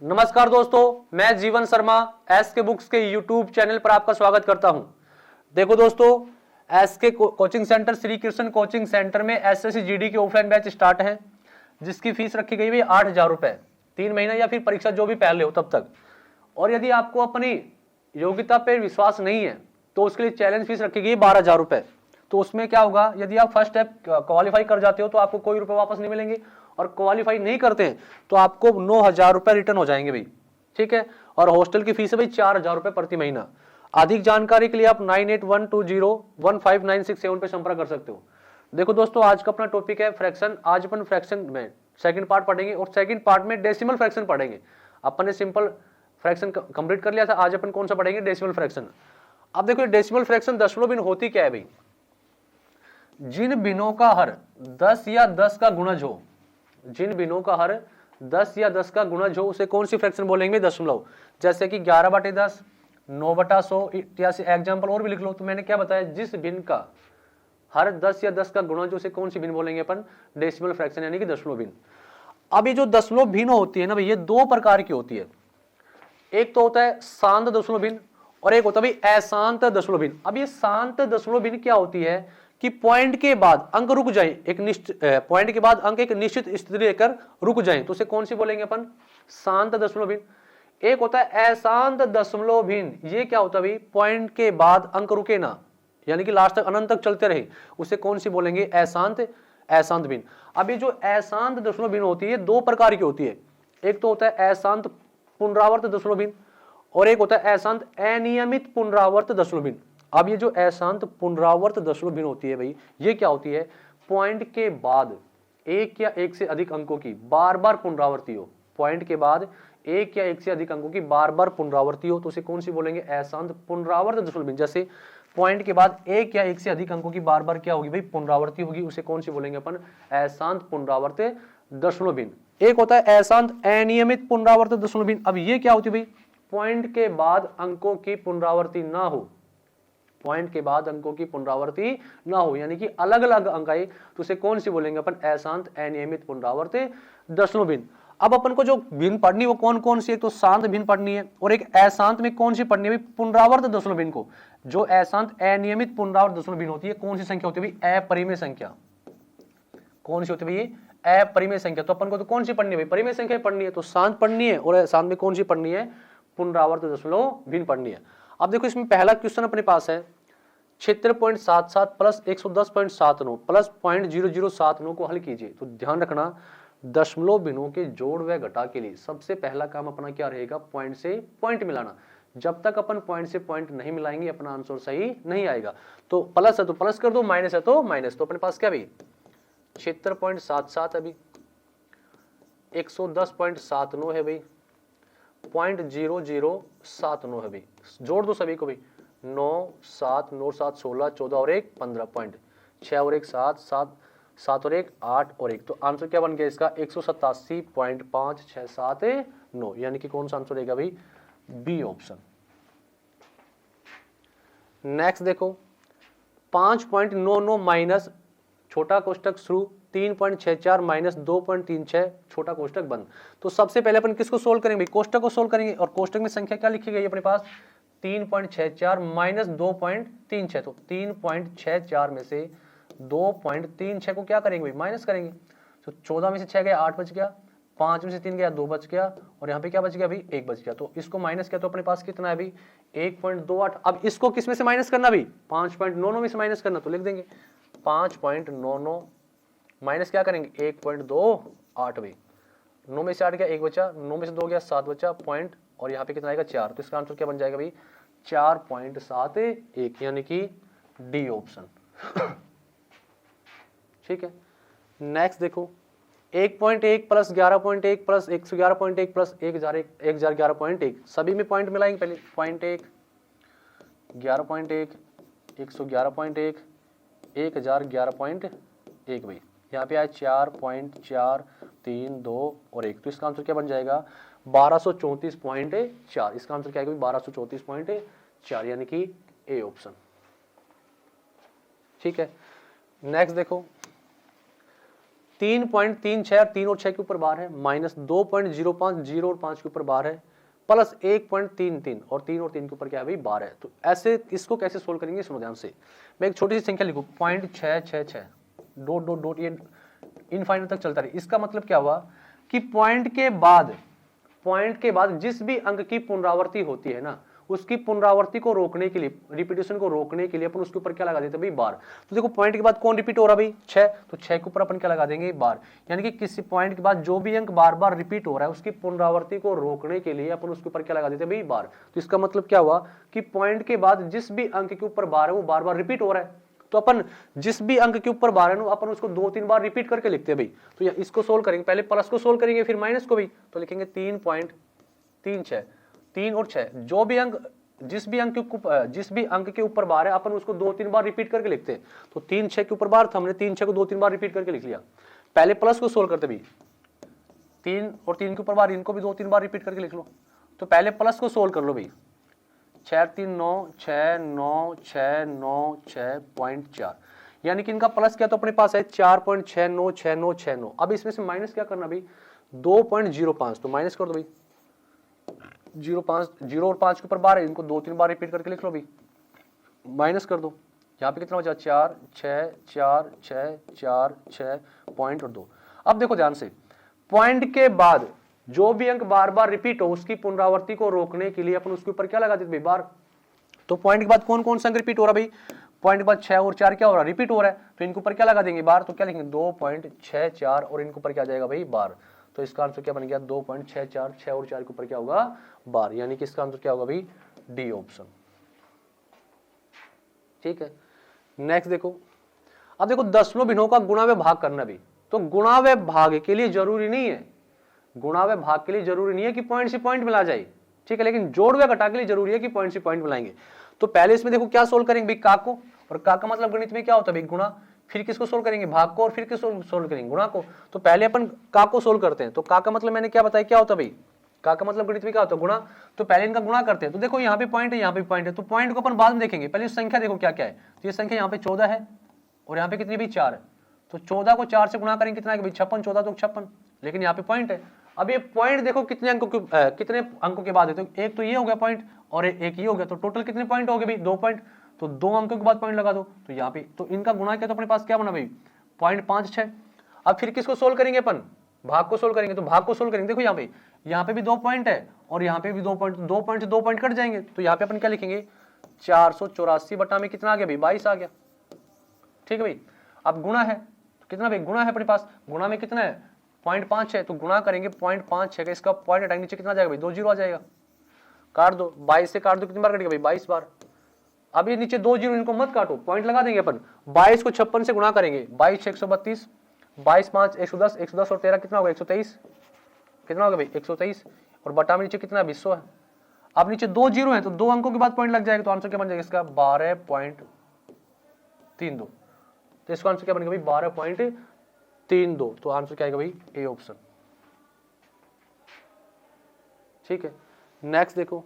नमस्कार दोस्तों, मैं जीवन शर्मा एस के बुक्स के यूट्यूब चैनल पर आपका स्वागत करता हूं। देखो दोस्तों, एस के coaching centre Shri Krishna coaching centre में एसएससी जीडी के ऑफलाइन बैच स्टार्ट है, जिसकी फीस रखी गई है 8,000 रुपए 3 महीना या फिर परीक्षा जो भी पहले हो तब तक। और यदि आपको अपनी योग्यता पर विश्वास नहीं है तो उसके लिए चैलेंज फीस रखी गई है 12,000 रुपए। तो उसमें क्या होगा, यदि आप फर्स्ट स्टेप क्वालिफाई कर जाते हो तो आपको कोई रुपए वापस नहीं मिलेंगे, और क्वालिफाई नहीं करते हैं तो आपको 9,000 रुपए रिटर्न हो जाएंगे भाई। ठीक है। और हॉस्टल की फीस है भाई 4,000 रुपए प्रति महीना। अधिक जानकारी के लिए आप 9812015967 पे संपर्क कर सकते हो। देखो दोस्तों, आज का अपना टॉपिक है फ्रैक्शन। आज अपन फ्रैक्शन में सेकंड पार्ट पढ़ेंगे और सेकंड पार्ट में डेसिमल फ्रैक्शन पढ़ेंगे। अपन ने सिंपल फ्रैक्शन कंप्लीट कर लिया था, आज अपन कौन सा पढ़ेंगे, डेसिमल फ्रैक्शन। अब देखो डेसिमल फ्रैक्शन दशमलव भिन्न होती क्या है भाई। जिन भिन्नों का हर 10 या 10 का गुणज हो, जिन भिन्नों का हर 10 या 10 का गुणज हो उसे कौन सी फ्रैक्शन बोलेंगे, दशमलव। जैसे कि 11/10, 9/100 इत्यादि एग्जाम्पल और भी लिख लो। तो मैंने क्या बताया, जिस भिन्न का हर 10 या 10 का गुणज उसे कौन सी भिन्न बोलेंगे अपन, डेसिमल फ्रैक्शन यानी कि दशमलव भिन्न। अब ये जो दशमलव भिन्न होती है ना भाई, ये दो प्रकार की होती है। एक तो होता है शांत दशमलव भिन्न और एक होता है भाई अशांत दशमलव भिन्न। अब ये शांत दशमलव भिन्न क्या होती है कि पॉइंट के बाद अंक रुक जाए, एक निश्चित पॉइंट के बाद अंक एक निश्चित स्थिति लेकर रुक जाए, तो उसे कौन सी बोलेंगे अपन, शांत दशमलव भिन्न। एक होता है अशांत दशमलव भिन्न। ये क्या होता है भाई, पॉइंट के बाद अंक रुके ना, यानी कि लास्ट तक अनंत तक चलते रहे, उसे कौन सी बोलेंगे, अशांत भिन्न। अब ये जो अशांत दशमलव भिन्न होती है दो प्रकार की होती है। एक तो होता है अशांत पुनरावर्त दशमलव भिन्न और एक होता है अशांत अनियमित पुनरावर्त दशमलव भिन्न। अब ये जो अशांत पुनरावर्त दशमलव भिन्न होती है भाई, ये क्या होती है, पॉइंट के बाद एक या एक से अधिक अंकों की बार बार पुनरावृत्ति हो, पॉइंट के बाद एक या एक से अधिक अंकों की बार बार पुनरावृत्ति हो, तो उसे कौन सी बोलेंगे, अशांत पुनरावर्त दशमलव भिन्न। जैसे पॉइंट के बाद एक या एक से अधिक अंकों की बार बार क्या होगी भाई, पुनरावृत्ति होगी, उसे कौन सी बोलेंगे अपन, अशांत पुनरावर्त दशमलव भिन्न। एक होता है अशांत अनियमित पुनरावर्त दशमलव भिन्न। अब ये क्या होती है भाई, पॉइंट के बाद अंकों की पुनरावृत्ति ना हो, पॉइंट के बाद अंकों की पुनरावृत्ति ना हो, यानी कि अलग अलग अंक आए, तो उसे कौन सी बोलेंगे अपन, अशांत अनियमित पुनरावृत्ति दशमलव भिन्न। अब अपन को जो भिन्न पढ़नी वो कौन कौन सी, एक तो शांत भिन्न पढ़नी है और एक अशांत में कौन सी पढ़नी है, पुनरावर्त दशमलव भिन्न को। जो अशांत अनियमित पुनरावर्त दशमलव भिन्न होती है, कौन सी संख्या होती है भाई, अपरिमेय संख्या। कौन सी होती है भाई, अपरिमेय संख्या। तो अपन को तो कौन सी पढ़नी है भाई, परिमेय संख्या पढ़नी है, तो शांत पढ़नी है, और अशांत में कौन सी पढ़नी है, पुनरावर्त दशमलव भिन्न पढ़नी है। अब देखो इसमें पहला क्वेश्चन अपने पास है, 76.77 प्लस 110.79 प्लस 0.0079 को हल कीजिए। तो ध्यान रखना, दशमलव भिन्नों के जोड़ व घटा के लिए सबसे पहला काम अपना क्या रहेगा, पॉइंट से पॉइंट मिलाना। जब तक अपन पॉइंट से पॉइंट नहीं मिलाएंगे अपना आंसर सही नहीं आएगा। तो प्लस है तो प्लस कर दो, माइनस है तो माइनस। तो अपने पास क्या भाई, 76.77 अभी 110.79 है भाई, 0.0079 है भाई, जोड़ दो सभी को भाई, 9 7 9 7 16 14 और 1 15 पॉइंट, 6 और 1 7 7 7 और 1 8 और 1। तो आंसर क्या बन गया इसका, 187.567 यानी कि कौन सा आंसर रहेगा भाई, बी ऑप्शन। नेक्स्ट देखो, 5.99 माइनस छोटा कोष्टक शुरू 3.64 माइनस 2.36 छोटा कोष्टक बंद। तो सबसे पहले अपन किसको सोल्व करेंगे भाई, कोष्टक को सोल्व करेंगे। और कोष्टक में संख्या क्या लिखी गई है अपने पास, 3.64 माइनस 2.36। तो 3.64 में से 2.36 को क्या करेंगे भाई, माइनस करेंगे। तो 14 में से 6 गया 8 बच गया, 5 में से 3 गया 2 बच गया, और यहाँ पे क्या बच गया भाई, 1 बच गया। तो इसको माइनस किया तो अपने पास कितना है भाई, 1.28। अब इसको किस में से माइनस करना भाई, 5.99 में से माइनस करना। तो लिख देंगे 5.99 माइनस क्या करेंगे, 1.28 भाई, 9 में से 8 गया 1 बचा, 9 में से 2 गया 7 बचा पॉइंट, और यहाँ पे कितना आएगा 4। तो इसका आंसर क्या बन जाएगा भाई, 4.71 यानी कि डी ऑप्शन। ठीक है। नेक्स्ट देखो, 1.1 प्लस 11.1 प्लस 111.1 प्लस 1011.1 सभी में पॉइंट मिलाएंगे पहले, 0.1 11.1 111.1 1011.1 भाई, यहाँ पे आया 4.432 और 1। तो इसका आंसर क्या बन जाएगा, 1234.4। इसका आंसर क्या है 1234.4 यानी कि ए ऑप्शन। ठीक है। नेक्स्ट देखो, 3.36 3 और 6 के ऊपर बार है, माइनस 2.05 0 और 5 के ऊपर बार है, प्लस 1.33 और 3 के ऊपर क्या है भाई बार है। तो ऐसे इसको कैसे सोल्व करेंगे सुनो ध्यान से। मैं एक छोटी सी संख्या लिखूं 0.666 डॉट डॉट डॉट, ये इनफाइनाइट तक चलता रही। इसका मतलब क्या हुआ कि पॉइंट के बाद जिस भी अंक की पुनरावृत्ति होती है ना, उसकी पुनरावृत्ति को रोकने के लिए, रिपीटेशन को रोकने के लिए अपन उसके ऊपर क्या लगा देते हैं भाई बार। तो देखो पॉइंट के बाद कौन रिपीट हो रहा है भाई 6, तो 6 के ऊपर अपन क्या लगा देंगे बार। यानी कि किसी पॉइंट के बाद जो भी अंक बार बार रिपीट हो रहा है उसकी पुनरावृत्ति को रोकने के लिए अपन उसके ऊपर क्या लगा देते हैं भाई बार। तो इसका मतलब क्या हुआ कि पॉइंट के बाद जिस भी अंक के ऊपर बार है वो बार बार रिपीट हो रहा है, तो अपन जिस भी अंक के ऊपर बार है ना अपन उसको 2-3 बार रिपीट करके लिखते हैं भाई। तो इसको सोल्व करेंगे, पहले प्लस को सोल्व करेंगे फिर माइनस को भी, तो लिखेंगे 3.36 3 और 6, जो भी अंक जिस भी अंक के ऊपर बार है अपन उसको 2-3 बार रिपीट करके लिखते हैं। तो 3 6 के ऊपर बार था, हमने 3 6 को 2-3 बार रिपीट करके लिख लिया। पहले प्लस को सोल्व करते भाई, 3 और 3 के ऊपर बार, इनको भी 2-3 बार रिपीट करके लिख लो। तो पहले प्लस को सोल्व कर लो भाई, 6 3 9 6 9 6 9 6.4, यानी कि इनका प्लस क्या तो अपने पास है 4.696969। अब इसमें से माइनस क्या करना भाई 2.05, तो माइनस कर दो भाई 0 और 5 के ऊपर बार है, इनको 2-3 बार रिपीट करके लिख लो भाई, माइनस कर दो। यहाँ पे कितना बचा 4 6 4 6 4 6 पॉइंट और 2। अब देखो ध्यान से, पॉइंट के बाद जो भी अंक बार बार रिपीट हो उसकी पुनरावृत्ति को रोकने के लिए अपन उसके ऊपर क्या लगा देते भाई बार। तो पॉइंट के बाद कौन कौन सा अंक रिपीट हो रहा भाई, पॉइंट के बाद 6 और 4 क्या हो रहा है रिपीट हो रहा है, तो इनके ऊपर क्या लगा देंगे बार। तो क्या लिखेंगे 2.64 और इनके ऊपर क्या जाएगा भाई बार। तो इसका आंसर क्या बन गया 2.64, 6 और 4 के ऊपर क्या होगा बार, यानी कि इसका आंसर क्या होगा भाई डी ऑप्शन। ठीक है, नेक्स्ट देखो। अब देखो दशमलव भिन्नों का गुणा व भाग करना भी, तो गुणा व भाग के लिए जरूरी नहीं है, गुणा व भाग के लिए जरूरी नहीं है कि पॉइंट से पॉइंट मिला जाए, ठीक है, लेकिन जोड़ व घटा के लिए जरूरी है कि पॉइंट से पॉइंट मिलाएंगे। तो पहले इसमें देखो क्या सोल्व करेंगे भाई का को, और का का मतलब गणित में क्या होता है भाई गुणा, फिर किसको सोल्व करेंगे भाग को, और फिर किसको सोल्व करेंगे गुणा को। तो पहले अपन का को सोल्व करते हैं, तो का का मतलब मैंने क्या बताया क्या होता है भाई, का का मतलब गणित में क्या होता है गुणा। तो पहले इनका गुणा करते हैं, तो देखो यहाँ पे पॉइंट है यहाँ पे पॉइंट है, तो पॉइंट को अपन बाद में देखेंगे, पहले संख्या देखो क्या क्या है। तो ये संख्या यहाँ पे 14 है और यहाँ पे कितनी भी 4 है, तो 14 को 4 से गुणा करेंगे कितना है भाई 56, 14 तो 56, लेकिन यहाँ पे पॉइंट है। अब ये पॉइंट देखो कितने अंकों के बाद है, तो एक तो ये हो गया पॉइंट और एक ये हो गया, तो टोटल कितने पॉइंट हो गए भाई 2 पॉइंट, तो 2 अंकों के बाद पॉइंट लगा दो। तो यहाँ पे तो इनका गुणा किया तो अपने पास क्या बना भाई 0.56। अब फिर किसको सोल्व करेंगे अपन, भाग को सोल्व करेंगे, तो भाग को सोल्व करेंगे, देखो यहाँ पे भी 2 पॉइंट है और यहाँ पे भी 2 पॉइंट, 2 पॉइंट से 2 पॉइंट कट जाएंगे, तो यहाँ पे अपन क्या लिखेंगे 484 बटा में कितना आ गया भाई 22 आ गया। ठीक है भाई, अब गुणा है तो कितना भाई गुणा है अपने पास, गुणा में कितना है 0.5 है, तो गुणा करेंगे 0.5 है, इसका पॉइंट हटाएंगे नीचे कितना आ जाएगा भाई 2 जीरो आ जाएगा, काट दो 22 से काट दो कितनी बार कटेगा भाई 22 बार। अब ये नीचे 2 जीरो इनको मत काटो, पॉइंट लगा देंगे अपन, 22 को 56 से गुणा करेंगे, 22 6 132, 22 5 110, 110 और 13 कितना होगा 123, कितना होगा भाई 123, और बटा में नीचे कितना 200 है। अब नीचे 2 जीरो है तो 2 अंकों के बाद पॉइंट लग जाएगा, तो आंसर क्या बन जाएगा इसका 12.32, तो इसका आंसर क्या बनेगा भाई 12.32, तो आंसर क्या आएगा भाई ए ऑप्शन। ठीक है, नेक्स्ट देखो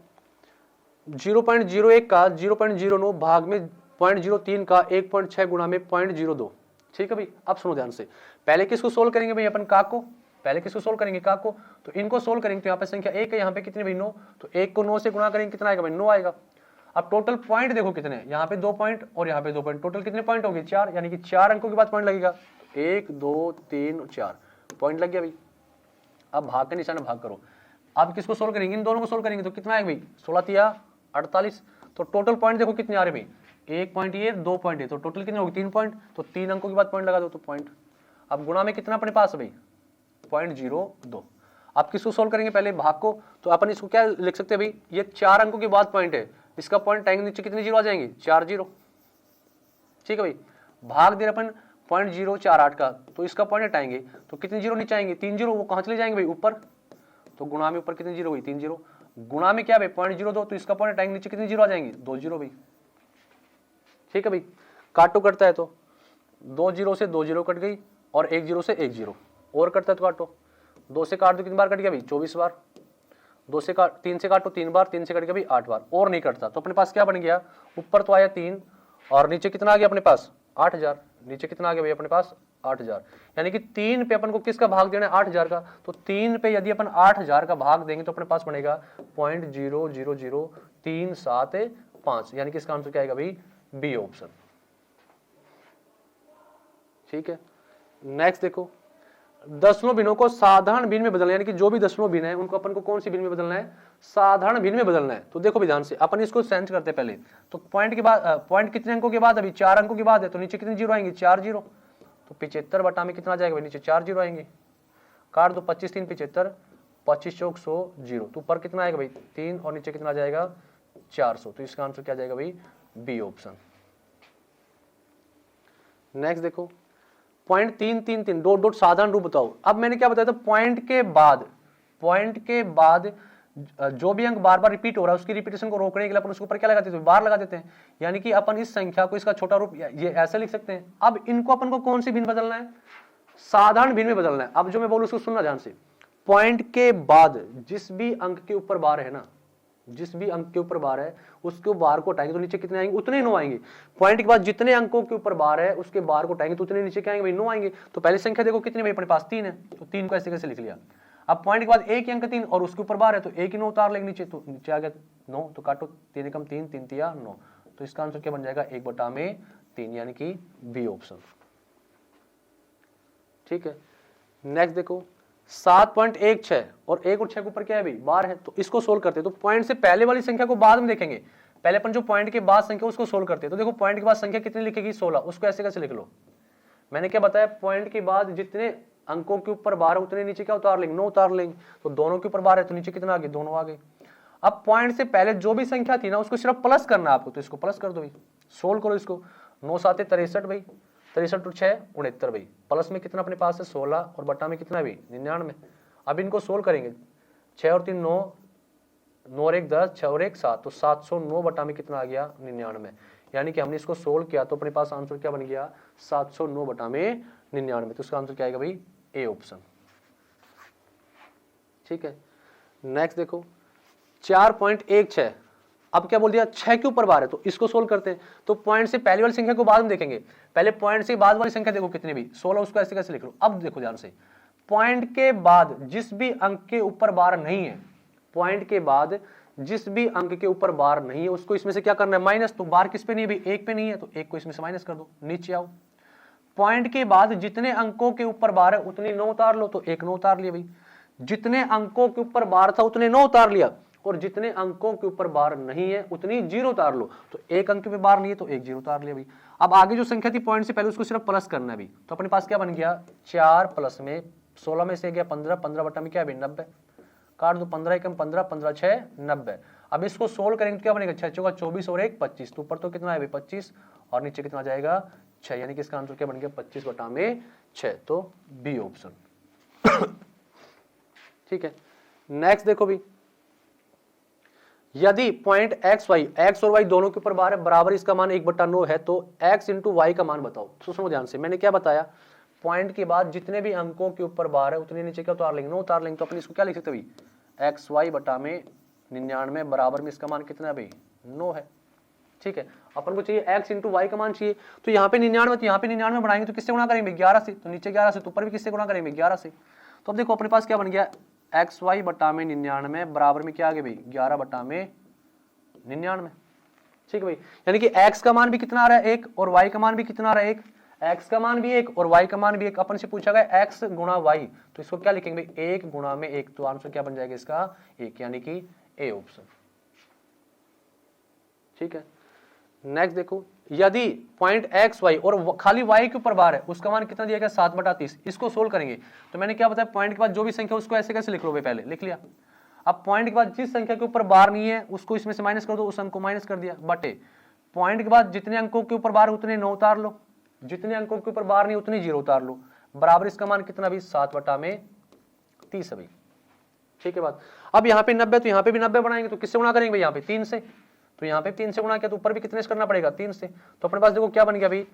0.01 का 0.09 भाग में 0.03 का 1.6 गुणा में 0.02। ठीक है भाई, अब सुनो ध्यान से, पहले किसको सोल्व करेंगे भाई अपन का को, पहले किसको सोल्व करेंगे का को, तो इनको सोल्व करेंगे, तो यहाँ पे संख्या 1 है, यहाँ पे कितने भाई 9, तो 1 को 9 से गुणा करेंगे कितना आएगा भाई 9 आएगा। अब टोटल पॉइंट देखो कितने हैं, यहाँ पे 2 पॉइंट और यहाँ पे 2 पॉइंट, टोटल कितने पॉइंट हो गए 4, यानी कि 4 अंकों के बाद पॉइंट लगेगा, 1 2 3 4 पॉइंट लग गया भाई। अब भाग के निशान भाग करो, अब किसको सोल्व करेंगे इन दोनों को सोल्व करेंगे, तो कितना आएगा भाई 16 तिया 48, तो टोटल पॉइंट देखो कितने आ रहे भाई, 1 पॉइंट ये 2 पॉइंट है, तो टोटल कितने हो गए 3 पॉइंट, तो 3 अंकों के बाद पॉइंट लगा दो तो पॉइंट। अब गुणा में कितना अपने पास है भाई 0.02। अब किसको सोल्व करेंगे पहले भाग को, तो अपन इसको क्या लिख सकते हैं भाई, ये 4 अंकों के बाद पॉइंट है, इसका पॉइंट टाइम नीचे कितने जीरो आ जाएंगे 4 जीरो। ठीक है भाई, भाग दे अपन 0.048 का, तो इसका पॉइंट हटाएंगे तो कितने जीरो नीचे आएंगे 3 जीरो, वो कहां चले जाएंगे भाई ऊपर, तो गुणा में ऊपर कितने जीरो हुई 3 जीरो, गुणा में क्या भाई 0.02, तो इसका पॉइंट हटाएंगे नीचे कितने जीरो आ जाएंगे 2 जीरो भाई। ठीक है भाई, काटो कटता है तो 2 जीरो से 2 जीरो कट गई और 1 जीरो से 1 जीरो और कटता है तो काटो, 2 से काट दो कितनी बार कट गया भाई 24 बार, 2 से काट 3 से काटो 3 बार, 3 से कट गया भाई 8 बार और नहीं कटता, तो अपने पास क्या बन गया ऊपर तो आया 3 और नीचे कितना आ गया अपने पास 8000, नीचे कितना आ गया भाई अपने पास 8000, यानी कि 3 पे अपन को किसका भाग देना है 8000 का, तो 3 पे यदि अपन 8000 का भाग देंगे तो अपने पास बनेगा 0.00375, यानी कि इसका आंसर क्या आएगा भाई बी ऑप्शन। ठीक है, नेक्स्ट देखो, दशमलव भिन्नों को साधारण भिन्न में बदलना, यानी कि जो भी दशमलव भिन्न है उनको अपन को कौन सी भिन्न में बदलना है, साधारण भिन्न में बदलना है। तो देखो ध्यान से अपन इसको सेंस करते हैं पहले, तो पॉइंट के बाद पॉइंट कितने अंकों के बाद, अभी 4 अंकों के बाद है, तो नीचे कितने जीरो आएंगे 4 जीरो, तो 75 बटा में कितना जाएगा भाई, नीचे 4 जीरो आएंगे, काट दो 25 3 75, 25 चौक 100 जीरो, तो ऊपर कितना आएगा भाई 3 और नीचे कितना जाएगा 400, तो इसका आंसर क्या जाएगा भाई बी ऑप्शन। नेक्स्ट देखो, पॉइंट 333 डॉट डॉट साधारण रूप बताओ। अब मैंने क्या बताया था, पॉइंट के बाद जो भी अंक बार बार रिपीट हो रहा है उसकी रिपीटेशन को रोकने के लिए अपन उसके ऊपर क्या लगा देते हैं, बार लगा देते हैं, यानी कि अपन इस संख्या को इसका छोटा रूप ये ऐसे लिख सकते हैं। अब इनको अपन को कौन सी भिन्न बदलना है, साधारण भिन्न में बदलना है। अब जो मैं बोलूं उसको सुनना ध्यान से, पॉइंट के बाद जिस भी अंक के ऊपर बार है ना, जिस भी अंक के ऊपर बार है उसके बार को हटाएंगे तो नीचे कितने आएंगे, उतने 9 आएंगे। पॉइंट के बाद जितने अंकों के ऊपर बार है उसके बार को हटाएंगे तो उतने नीचे क्या आएंगे भाई 9 आएंगे। तो पहली संख्या देखो कितनी भाई अपने पास 3 है, तो 3 को ऐसे कैसे लिख लिया। अब पॉइंट के बाद एक ही अंक 3 और उसके ऊपर बार है तो एक ही 9 उतार लेंगे नीचे, तो नीचे आ गया 9, तो काटो 3 कम 3 3 तिया 9, तो इसका आंसर क्या बन जाएगा 1/3, यानी कि बी ऑप्शन। ठीक है, नेक्स्ट देखो 7.16 और 1 और 6 के ऊपर क्या है भाई बार है, तो इसको सोल्व करते हैं। तो पॉइंट से पहले वाली संख्या को बाद में देखेंगे, पहले अपन जो पॉइंट के बाद संख्या उसको सोल्व करते हैं। तो देखो पॉइंट के बाद संख्या कितनी लिखेगी 16, उसको ऐसे कैसे लिख लो, मैंने क्या बताया, पॉइंट के बाद जितने अंकों के ऊपर बार है उतने नीचे क्या उतार लेंगे 9 उतार लेंगे, तो दोनों के ऊपर बार है तो नीचे कितना आ गया 2 आ गए। अब पॉइंट से पहले जो भी संख्या थी ना उसको सिर्फ प्लस करना है आपको, तो इसको प्लस कर दो भाई, सोल्व करो इसको, 9 7 63 भाई, 63 और 6 69 भाई, प्लस में कितना अपने पास है 16 और बटा में कितना भाई 99। अब इनको सोल्व करेंगे, 6 और 3 9, 9 और 1 10, 6 और 1 7, तो 709 बटा में कितना आ गया 99, यानी कि हमने इसको सोल्व किया तो अपने पास आंसर क्या बन गया 709 बटा में 99, तो उसका आंसर क्या आएगा भाई ए ऑप्शन। ठीक है, नेक्स्ट देखो 4.16, अब क्या बोल दिया 6 के ऊपर बार है, तो इसको सोल्व करते हैं। तो पॉइंट से पहले वाली संख्या को बाद में देखेंगे, पहले पॉइंट से बाद वाली संख्या देखो कितनी भी 16, उसको ऐसे कैसे लिख लो। अब देखो ध्यान से, पॉइंट के बाद जिस भी अंक के ऊपर बार नहीं है, पॉइंट के बाद जिस भी अंक के ऊपर बार नहीं है उसको इसमें से क्या करना है माइनस, तो बार किस पे नहीं है भाई 1 पे नहीं है, तो 1 को इसमें से माइनस कर दो, नीचे आओ। पॉइंट के बाद जितने अंकों के ऊपर बार है उतनी 9 उतार लो, तो 1 9 उतार लिया भाई, जितने अंकों के ऊपर बार था उतने 9 उतार लिया, और जितने अंकों के ऊपर बार नहीं है उतनी 0 उतार लो, तो एक अंक पे बार नहीं है तो 1 0 उतार लिया भाई। अब आगे जो संख्या थी पॉइंट से पहले उसको सिर्फ प्लस करना है भी, तो अपने पास क्या बन गया 4 प्लस में 16 में से गया 15, 15 बटा में क्या है 90, काट दो 15 एकम 15, 15 6 90। अब इसको सोल्व करेंगे तो क्या बनेगा 6 चौका 24 और 1 25, तो ऊपर तो कितना है भाई 25 और नीचे कितना जाएगा 6, यानी कि इसका आंसर क्या बन गया 25 बटा में 6, तो बी ऑप्शन। ठीक है, नेक्स्ट देखो भी, यदि पॉइंट एक्स और वाई दोनों के ऊपर बार है बराबर इसका मान 1/9 है, तो x इंटू वाई का मान बताओ। तो सुनो ध्यान से, मैंने क्या बताया, पॉइंट के बाद जितने भी अंकों के ऊपर बार है उतने नीचे क्या उतार लेंगे 9 उतार लेंगे, तो अपने इसको क्या लिख सकते भाई xy बटा में 99 बराबर में इसका मान कितना है भाई 9 है। ठीक है, अपन को चाहिए x इंटू वाई का मान चाहिए, तो यहाँ पे 99, तो यहाँ पे 99 बढ़ाएंगे तो किससे गुणा करेंगे 11 से, तो नीचे 11 से, तो ऊपर भी किससे गुणा करेंगे 11 से। तो अब देखो अपने पास क्या बन गया xy बटा में 99 बराबर में क्या आ गया भाई 11 बटा में 99। ठीक है भाई, यानी कि x का मान भी कितना आ रहा है 1 और y का मान भी कितना आ रहा है 1, x का मान भी 1 और y का मान भी 1। अपन से पूछा गया x गुणा y, तो इसको क्या लिखेंगे भाई 1 गुणा में 1, तो आंसर क्या बन जाएगा इसका 1, यानी कि ए ऑप्शन। ठीक है, नेक्स्ट देखो, यदि पॉइंट एक्स वाई और खाली y के ऊपर बार है उसका मान कितना दिया गया 7/30, इसको सोल्व करेंगे। तो मैंने क्या बताया, पॉइंट के बाद जो भी संख्या उसको ऐसे कैसे लिख लो भाई, पहले लिख लिया। अब पॉइंट के बाद जिस संख्या के ऊपर बार नहीं है उसको इसमें से माइनस कर दो, उस अंक को माइनस कर दिया, बटे पॉइंट के बाद जितने अंकों के ऊपर बार है उतने 9 उतार लो, जितने अंकों के ऊपर बार नहीं उतने 0 उतार लो, बराबर इसका मान कितना भी 7/30 है भाई। ठीक है बात। अब यहाँ पे 90, तो यहाँ पे भी 90 बनाएंगे, तो किससे गुणा करेंगे भाई यहाँ पे 3 से, तो यहाँ पे 3 से गुणा किया तो ऊपर भी कितने से करना पड़ेगा 3 से। तो अपने पास देखो क्या बन गया भाई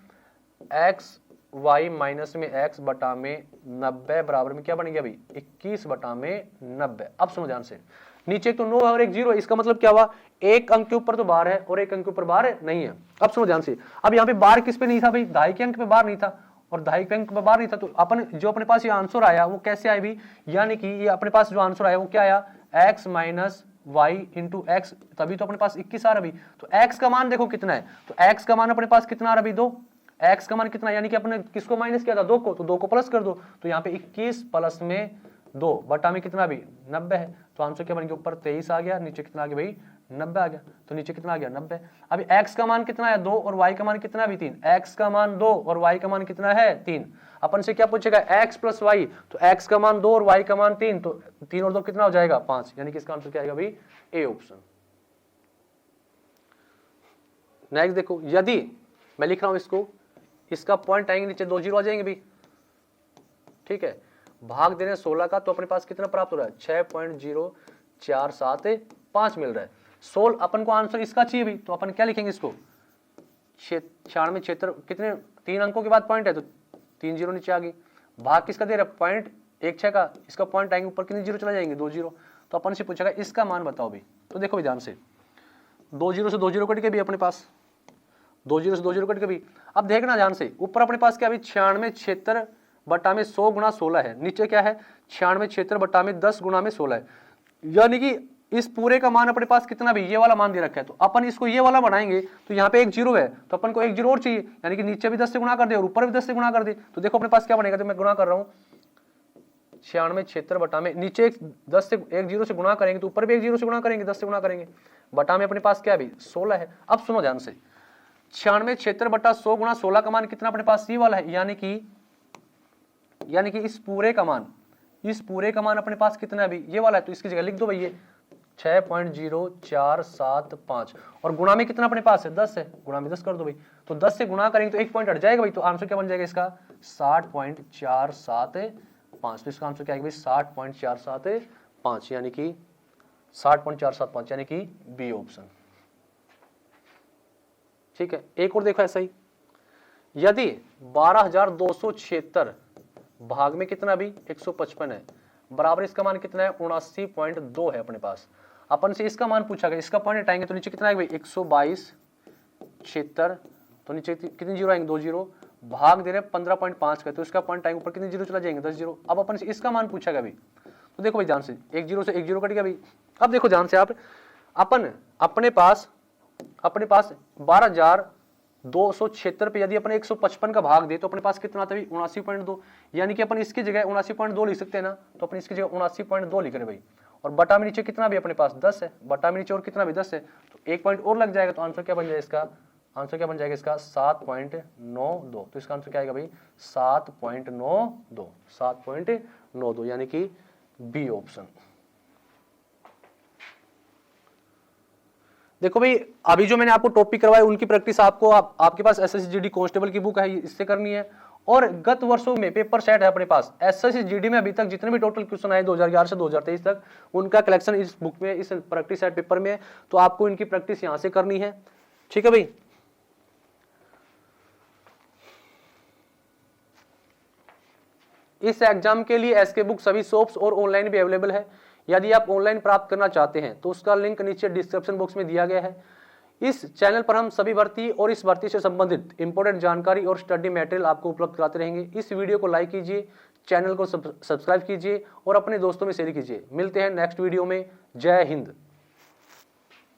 एक्स वाई माइनस में एक्स बटा में 90 बराबर में क्या बन गया भाई 21 बटा में 90। अब सुनो ध्यान से, नीचे एक तो 9 है और एक 0 है, इसका मतलब क्या हुआ, एक अंक के ऊपर तो बार है और एक अंक के ऊपर बार नहीं है। अब सुनो ध्यान से, अब यहाँ पे बार किस पे नहीं था भाई, दहाई के अंक पे बार नहीं था और दहाई के अंक पे बार नहीं था, तो अपन जो अपने पास ये आंसर आया वो कैसे आया भी, यानी कि ये अपने पास जो आंसर आया वो क्या आया, x minus Y into X, तभी तो अपने पास 21 आ रहा। तो x का मान देखो कितना है, तो x का मान अपने पास कितना आ रहा, 2, x का मान कितना, यानी कि अपने किसको माइनस किया था, 2 को, तो 2 को प्लस कर दो, तो यहाँ पे 21 प्लस में 2 बटा में कितना भी 90 है, तो आंसर क्या बन गया, ऊपर 23 आ गया, नीचे कितना आ गया भाई 90 आ गया, तो नीचे कितना आ गया 90। अभी x का मान कितना है 2 और y का मान कितना भी 3, x का मान 2 और y का मान कितना है 3, अपन से क्या पूछेगा x प्लस वाई, तो x का मान 2 और y का मान 3, तो 3 और 2 कितना हो जाएगा 5, यानी कि इसका आंसर क्या आएगा भाई ए ऑप्शन। नेक्स्ट देखो, यदि मैं लिख रहा हूं इसको, इसका पॉइंट आएंगे नीचे 2 जीरो आ जाएंगे भी, ठीक है, भाग दे रहे हैं 16 का, तो अपने पास कितना प्राप्त हो रहा है 6.0475 मिल रहा है। 16 अपन को आंसर इसका चाहिए भी, तो अपन क्या लिखेंगे इसको, 96 क्षेत्र कितने 3 अंकों के बाद पॉइंट है, तो 3 जीरो नीचे आ गई, भाग किसका दे रहा है पॉइंट 16 का, इसका पॉइंट आएंगे ऊपर कितने जीरो चला जाएंगे 2 जीरो, तो अपन से पूछेगा इसका मान बताओ भी, तो देखो भी ध्यान से 2 जीरो से 2 जीरो कट के भी अपने पास 2 जीरो से 2 जीरो कट के भी, अब देखना ध्यान से, ऊपर अपने पास क्या अभी 96 क्षेत्र बटा में 100 गुणा 16 है, नीचे क्या है 96 क्षेत्र बटा में 10 गुणा में 16 है, यानी कि इस पूरे का मान अपने पास कितना भी ये वाला मान दे रखा है, तो अपन इसको ये वाला बनाएंगे, तो यहाँ पे एक जीरो है, तो अपन को एक जीरो और चाहिए, यानी कि नीचे भी 10 से गुणा कर दे और ऊपर भी 10 से गुणा कर दे, तो देखो अपने पास क्या बनेगा, तो मैं गुणा कर रहा हूँ 96 क्षेत्र बटा में, नीचे 10 से एक जीरो से गुणा करेंगे, तो ऊपर भी एक जीरो से गुणा करेंगे, 10 से गुणा करेंगे, बटा में अपने पास क्या भी 16 है। अब सुनो ध्यान से, 96 क्षेत्र बटा 100 गुणा 16 का मान कितना अपने पास ये वाला है, यानी कि इस पूरे का मान अपने पास कितना है अभी ये वाला है, तो इसकी जगह लिख दो भाई ये 6.0475 और गुणा में कितना अपने पास है 10 है, गुणा में 10 कर दो भाई, तो 10 से गुणा करेंगे तो एक पॉइंट हट जाएगा भाई, तो आंसर क्या बन जाएगा इसका 60.475, तो इसका आंसर क्या आएगा भाई 60.475, यानी कि 60.475 यानी कि बी ऑप्शन। ठीक है, एक और देखो ऐसा ही, यदि 12,276 भाग में कितना भी 155 है, बराबर इसका मान कितना है 79.2 है अपने पास, अपन से इसका मान पूछा गया, इसका पॉइंट हटाएंगे तो नीचे कितना आएगा भाई 122/76, तो नीचे कितने जीरो आएंगे 2 जीरो, भाग दे रहे 15.5 का, तो इसका पॉइंट आएंगे ऊपर कितने जीरो चला जाएंगे 10 जीरो। अब अपन से इसका मान पूछा गया भाई, तो देखो भाई ध्यान से एक जीरो से एक जीरो कट गया भाई। अब देखो ध्यान से आप, अपन अपने पास 12,276 पे यदि अपने 155 का भाग दे तो अपने पास कितना आता है 79.2, यानी कि अपन इसकी जगह 79.2 लिख सकते हैं ना, तो अपन इसकी जगह 79.2 लिख रहे भाई, और बटा में नीचे कितना भी अपने पास 10 है, बटा में नीचे और कितना भी 10 है, तो एक पॉइंट और लग जाएगा, तो आंसर क्या बन जाएगा इसका, आंसर क्या बन जाएगा इसका 7.92, तो इसका आंसर क्या आएगा भाई 7.92, यानी कि बी ऑप्शन। देखो भाई अभी जो मैंने आपको टॉपिक करवाया उनकी प्रैक्टिस आपको आपके पास एसएससी कांस्टेबल की बुक है इससे करनी है, और गत वर्षों में पेपर सेट है अपने पास एसएससी में, अभी तक जितने भी टोटल क्वेश्चन आए 2011 से 2023 तक उनका कलेक्शन इस बुक में, इस प्रैक्टिस सेट पेपर में है, तो आपको इनकी प्रैक्टिस यहां से करनी है। ठीक है भाई, इस एग्जाम के लिए एसके बुक सभी शॉप्स और ऑनलाइन भी अवेलेबल है, यदि आप ऑनलाइन प्राप्त करना चाहते हैं तो उसका लिंक नीचे डिस्क्रिप्शन बॉक्स में दिया गया है। इस चैनल पर हम सभी भर्ती और इस भर्ती से संबंधित इंपॉर्टेंट जानकारी और स्टडी मटेरियल आपको उपलब्ध कराते रहेंगे। इस वीडियो को लाइक कीजिए, चैनल को सब्सक्राइब कीजिए और अपने दोस्तों में शेयर कीजिए। मिलते हैं नेक्स्ट वीडियो में। जय हिंद।